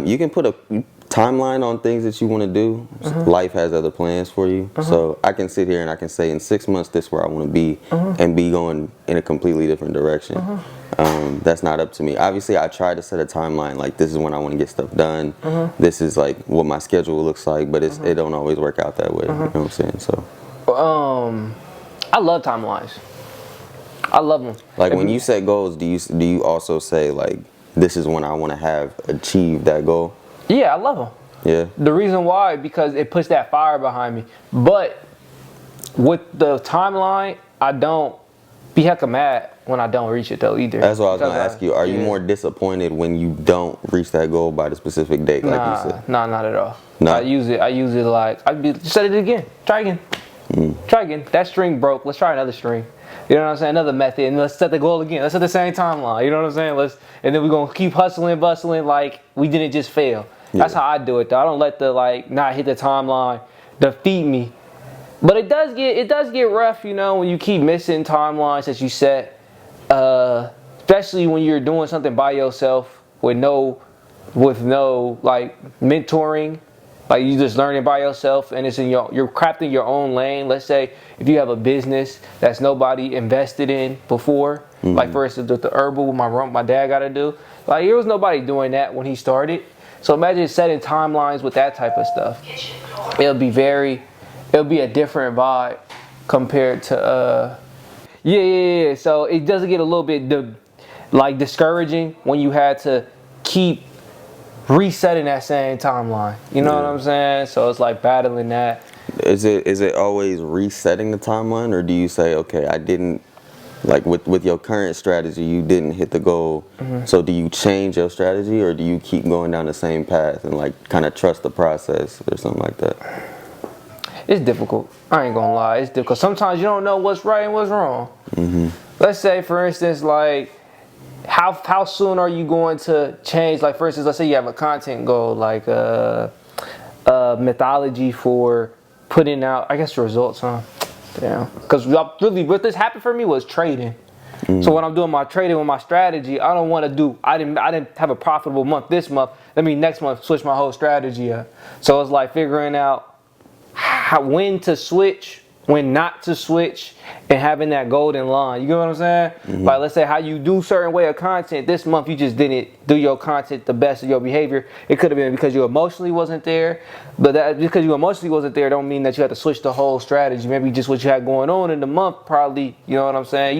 You can put a timeline on things that you want to do. Life has other plans for you. So I can sit here and I can say in 6 months this is where I want to be and be going in a completely different direction. That's not up to me. Obviously, I try to set a timeline like this is when I want to get stuff done. This is like what my schedule looks like, but it don't always work out that way. You know what I'm saying? So I love timelines. I love them. like when you set goals, do you also say like this is when I want to have achieved that goal? Yeah, I love them. Yeah. The reason why, because it puts that fire behind me. But with the timeline, I don't be hecka mad when I don't reach it though either. That's what I was gonna ask you. Are you more disappointed when you don't reach that goal by the specific date, like you said? Nah, not at all. Nah. I use it like set it again. Try again. Try again. That string broke. Let's try another string. You know what I'm saying? Another method, and let's set the goal again. Let's set the same timeline. You know what I'm saying? And then we're gonna keep hustling, bustling like we didn't just fail. That's how I do it though. I don't let the not hit the timeline defeat me. But it does get rough, you know, when you keep missing timelines that you set. Especially when you're doing something by yourself with no like mentoring. Like you just learning by yourself, and it's you're crafting your own lane. Let's say if you have a business that's nobody invested in before, like for instance with the herbal, my dad got to do. Like there was nobody doing that when he started. So imagine setting timelines with that type of stuff. It'll be a different vibe compared to yeah. So it doesn't get a little bit discouraging when you had to keep resetting that same timeline. You know what I'm saying? So it's like battling that. Is it always resetting the timeline, or do you say, okay, I didn't, like with your current strategy, you didn't hit the goal. So do you change your strategy, or do you keep going down the same path and like kind of trust the process or something like that? It's difficult. I ain't gonna lie. It's difficult. Sometimes you don't know what's right and what's wrong. Let's say, for instance, like how soon are you going to change? Like, for instance, let's say you have a content goal, like a methodology for putting out, I guess, results, huh? Damn. Because really, what this happened for me was trading. So when I'm doing my trading with my strategy, I don't want to do. I didn't have a profitable month this month. Let me next month switch my whole strategy up. So it's like figuring out when to switch, when not to switch, and having that golden line. You get what I'm saying? Like, let's say how you do certain way of content. This month you just didn't do your content the best of your behavior. It could have been because you emotionally wasn't there. But that because you emotionally wasn't there don't mean that you had to switch the whole strategy. Maybe just what you had going on in the month probably, you know what I'm saying?